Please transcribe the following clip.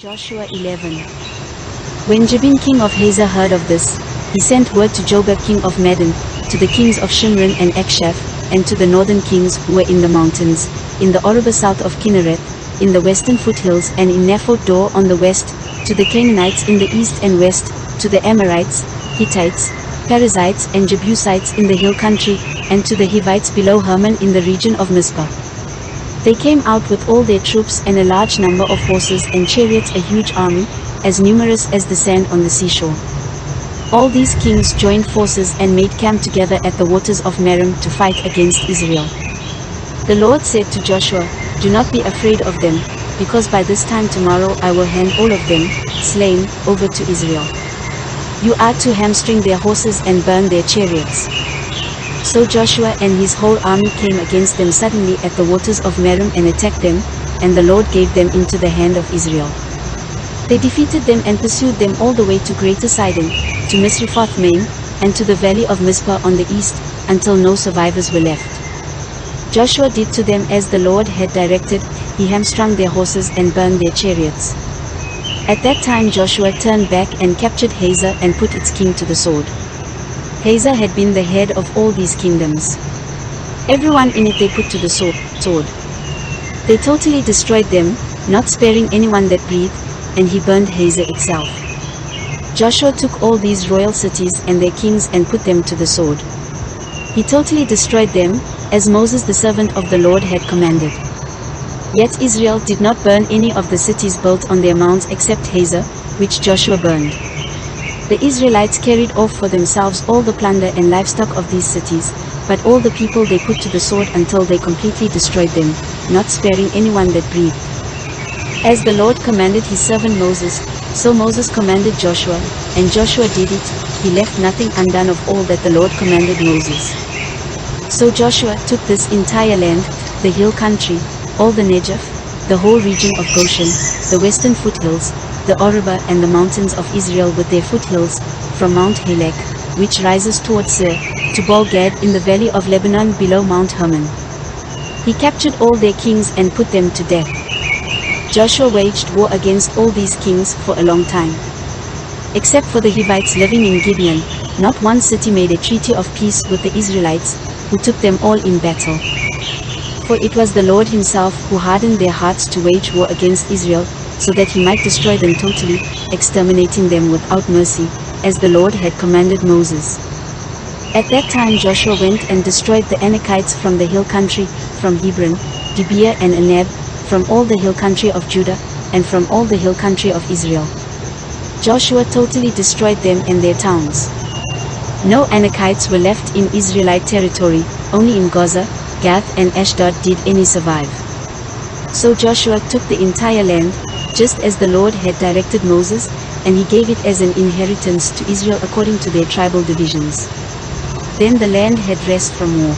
Joshua 11. When Jabin king of Hazor heard of this, he sent word to Jobab king of Madon, to the kings of Shimron and Akshaph, and to the northern kings who were in the mountains, in the Arabah south of Kinnereth, in the western foothills and in Naphoth Dor on the west, to the Canaanites in the east and west, to the Amorites, Hittites, Perizzites and Jebusites in the hill country, and to the Hivites below Hermon in the region of Mizpah. They came out with all their troops and a large number of horses and chariots, a huge army, as numerous as the sand on the seashore. All these kings joined forces and made camp together at the waters of Merom to fight against Israel. The Lord said to Joshua, "Do not be afraid of them, because by this time tomorrow I will hand all of them, slain, over to Israel. You are to hamstring their horses and burn their chariots." So Joshua and his whole army came against them suddenly at the waters of Merom and attacked them, and the Lord gave them into the hand of Israel. They defeated them and pursued them all the way to Greater Sidon, to Misrephoth-Maim, and to the valley of Mizpah on the east, until no survivors were left. Joshua did to them as the Lord had directed. He hamstrung their horses and burned their chariots. At that time Joshua turned back and captured Hazor and put its king to the sword. Hazor had been the head of all these kingdoms. Everyone in it they put to the sword. They totally destroyed them, not sparing anyone that breathed, and he burned Hazor itself. Joshua took all these royal cities and their kings and put them to the sword. He totally destroyed them, as Moses the servant of the Lord had commanded. Yet Israel did not burn any of the cities built on their mounds except Hazor, which Joshua burned. The Israelites carried off for themselves all the plunder and livestock of these cities, but all the people they put to the sword until they completely destroyed them, not sparing anyone that breathed. As the Lord commanded his servant Moses, so Moses commanded Joshua, and Joshua did it. He left nothing undone of all that the Lord commanded Moses. So Joshua took this entire land, the hill country, all the Negev, the whole region of Goshen, the western foothills, the Arabah and the mountains of Israel with their foothills, from Mount Halak, which rises towards Seir, to Baal-Gad in the valley of Lebanon below Mount Hermon. He captured all their kings and put them to death. Joshua waged war against all these kings for a long time. Except for the Hivites living in Gibeon, not one city made a treaty of peace with the Israelites, who took them all in battle. For it was the Lord himself who hardened their hearts to wage war against Israel, so that he might destroy them totally, exterminating them without mercy, as the Lord had commanded Moses. At that time Joshua went and destroyed the Anakites from the hill country, from Hebron, Debir and Anab, from all the hill country of Judah, and from all the hill country of Israel. Joshua totally destroyed them and their towns. No Anakites were left in Israelite territory, only in Gaza, Gath and Ashdod did any survive. So Joshua took the entire land, just as the Lord had directed Moses, and he gave it as an inheritance to Israel according to their tribal divisions. Then the land had rest from war.